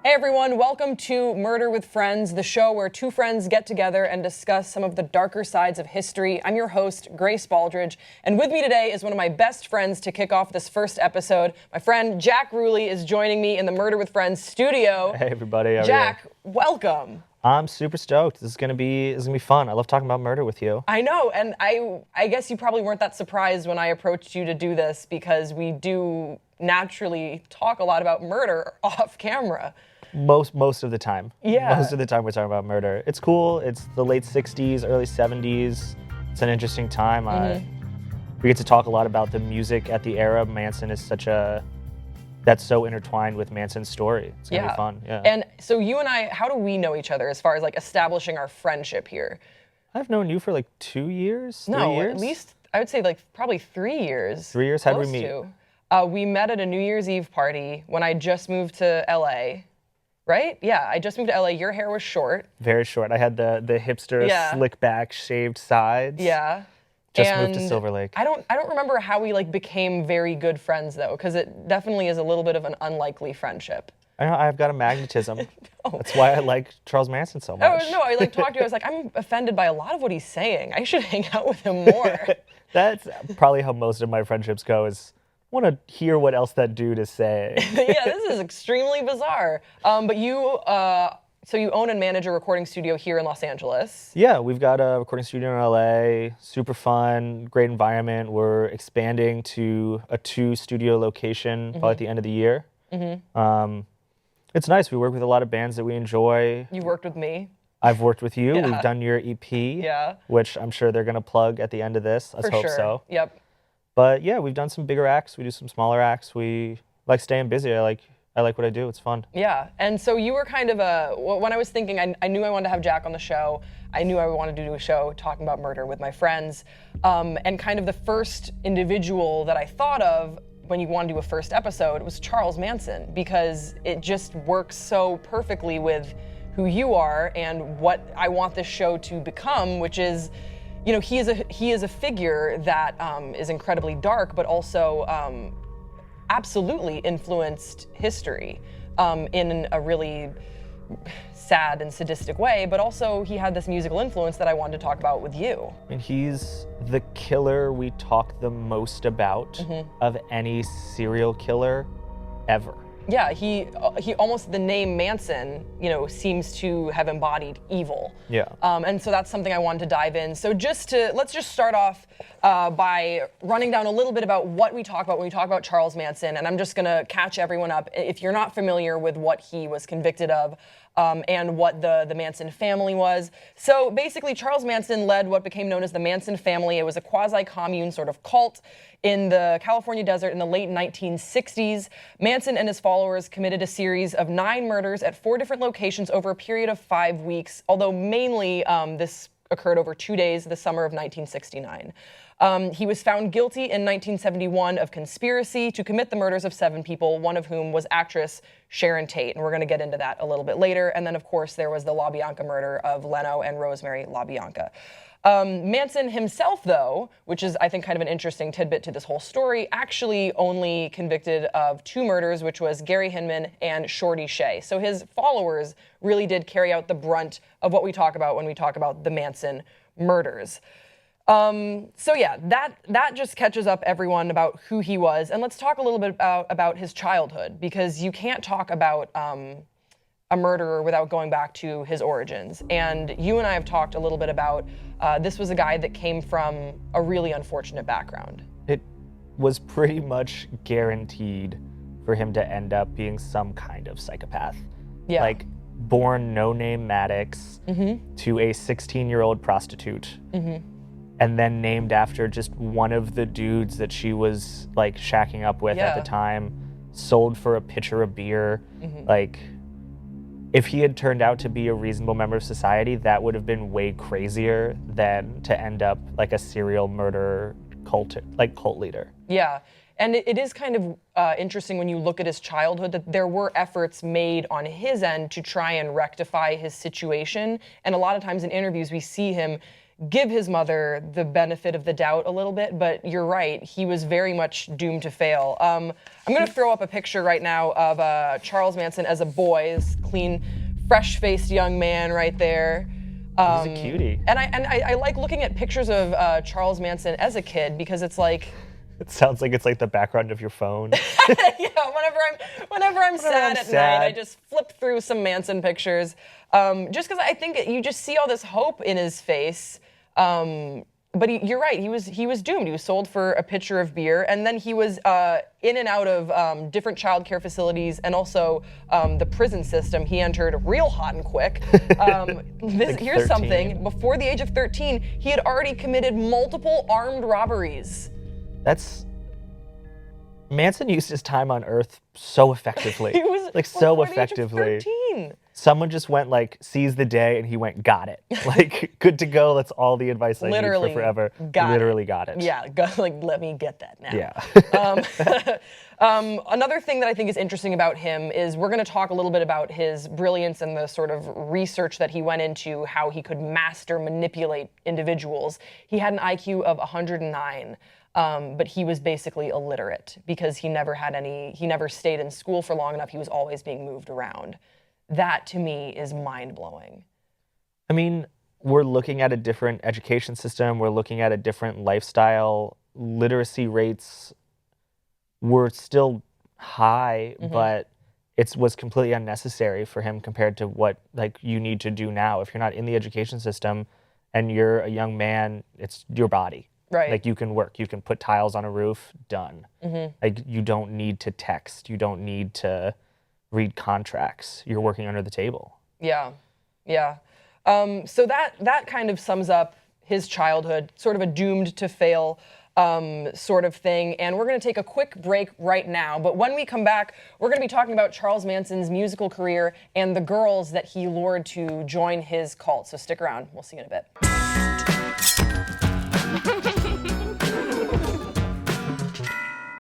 Hey everyone, welcome to Murder with Friends, the show where two friends get together and discuss some of the darker sides of history. I'm your host, Grace Baldridge, and with me today is one of my best friends to kick off this first episode. My friend Jack Ruley is joining me in the Murder with Friends studio. Hey everybody, how are Jack, welcome. I'm super stoked. This is gonna be fun. I love talking about murder with you. I know, and I guess you probably weren't that surprised when I approached you to do this because we do naturally talk a lot about murder off camera. Most of the time. Yeah. Most of the time we're talking about murder. It's cool. It's the late 60s, early 70s. It's an interesting time. We get to talk a lot about the music at the era. Manson is that's so intertwined with Manson's story. It's gonna be fun. Yeah. And so you and I, how do we know each other as far as like establishing our friendship here? I've known you for like 2 years, 3 years? At least I would say like probably 3 years. 3 years? How did we meet? We met at a New Year's Eve party when I just moved to LA. Right? Yeah, I just moved to LA. Your hair was short. Very short. I had the hipster slick back shaved sides. Yeah. Just moved to Silver Lake. I don't remember how we like became very good friends though, because it definitely is a little bit of an unlikely friendship. I know, I've got a magnetism. That's why I like Charles Manson so much. Oh no, I like talked to you. I was like, I'm offended by a lot of what he's saying. I should hang out with him more. That's probably how most of my friendships go, is want to hear what else that dude is saying. Yeah, this is extremely bizarre. But you, so you own and manage a recording studio here in Los Angeles. Yeah, we've got a recording studio in LA, super fun, great environment. We're expanding to a 2-studio location probably at the end of the year. It's nice, we work with a lot of bands that we enjoy. You've worked with me. I've worked with you, we've done your EP, which I'm sure they're gonna plug at the end of this, let's hope so. Yep. But yeah, we've done some bigger acts. We do some smaller acts. We like staying busy. I like what I do. It's fun. Yeah, and so you were kind of when I was thinking, I knew I wanted to have Jack on the show. I knew I wanted to do a show talking about murder with my friends. And kind of the first individual that I thought of when you want to do a first episode was Charles Manson, because it just works so perfectly with who you are and what I want this show to become, which is, you know, he is a figure that is incredibly dark, but also absolutely influenced history in a really sad and sadistic way. But also, he had this musical influence that I wanted to talk about with you. I mean, he's the killer we talk the most about of any serial killer ever. Yeah, he almost, the name Manson, you know, seems to have embodied evil. Yeah. And so that's something I wanted to dive in. So let's just start off by running down a little bit about what we talk about when we talk about Charles Manson. And I'm just gonna catch everyone up if you're not familiar with what he was convicted of and what the Manson family was. So basically, Charles Manson led what became known as the Manson family. It was a quasi-commune sort of cult in the California desert in the late 1960s. Manson and his followers committed a series of 9 murders at 4 different locations over a period of 5 weeks, although mainly this occurred over 2 days, the summer of 1969. He was found guilty in 1971 of conspiracy to commit the murders of 7 people, one of whom was actress Sharon Tate, and we're going to get into that a little bit later. And then, of course, there was the LaBianca murder of Leno and Rosemary LaBianca. Manson himself, though, which is, I think, kind of an interesting tidbit to this whole story, actually only convicted of 2 murders, which was Gary Hinman and Shorty Shea. So his followers really did carry out the brunt of what we talk about when we talk about the Manson murders. So yeah, that just catches up everyone about who he was. And let's talk a little bit about his childhood, because you can't talk about a murderer without going back to his origins. And you and I have talked a little bit about this was a guy that came from a really unfortunate background. It was pretty much guaranteed for him to end up being some kind of psychopath. Yeah. Like, born no-name Maddox to a 16-year-old prostitute. And then named after just one of the dudes that she was like shacking up with at the time, sold for a pitcher of beer. Like, if he had turned out to be a reasonable member of society, that would have been way crazier than to end up like a serial murder cult leader. Yeah. And it is kind of interesting when you look at his childhood that there were efforts made on his end to try and rectify his situation. And a lot of times in interviews, we see him give his mother the benefit of the doubt a little bit, but you're right, he was very much doomed to fail. I'm going to throw up a picture right now of Charles Manson as a boy, this clean, fresh-faced young man right there. He's a cutie. And I like looking at pictures of Charles Manson as a kid because it's like, it sounds like it's like the background of your phone. yeah, whenever I'm sad at night, I just flip through some Manson pictures. Just because I think you just see all this hope in his face. But you're right, he was doomed. He was sold for a pitcher of beer, and then he was in and out of different child care facilities and also the prison system. He entered real hot and quick. Here's something. Before the age of 13, he had already committed multiple armed robberies. Manson used his time on Earth so effectively. He was like so effectively. The age of 13. Someone just went like, seized the day, and he went, got it. Like, good to go. That's all the advice I need for forever. Literally got it. Yeah, like let me get that now. Yeah. Another thing that I think is interesting about him is we're going to talk a little bit about his brilliance and the sort of research that he went into, how he could manipulate individuals. He had an IQ of 109. But he was basically illiterate because he never stayed in school for long enough. He was always being moved around. That to me is mind-blowing. I mean, we're looking at a different education system. We're looking at a different lifestyle. Literacy rates were still high, but it was completely unnecessary for him compared to what like you need to do now. If you're not in the education system and you're a young man, it's your body. Right. Like you can work, you can put tiles on a roof, done. Like you don't need to text, you don't need to read contracts. You're working under the table. Yeah, yeah. So that kind of sums up his childhood, sort of a doomed to fail sort of thing. And we're going to take a quick break right now. But when we come back, we're going to be talking about Charles Manson's musical career and the girls that he lured to join his cult. So stick around. We'll see you in a bit.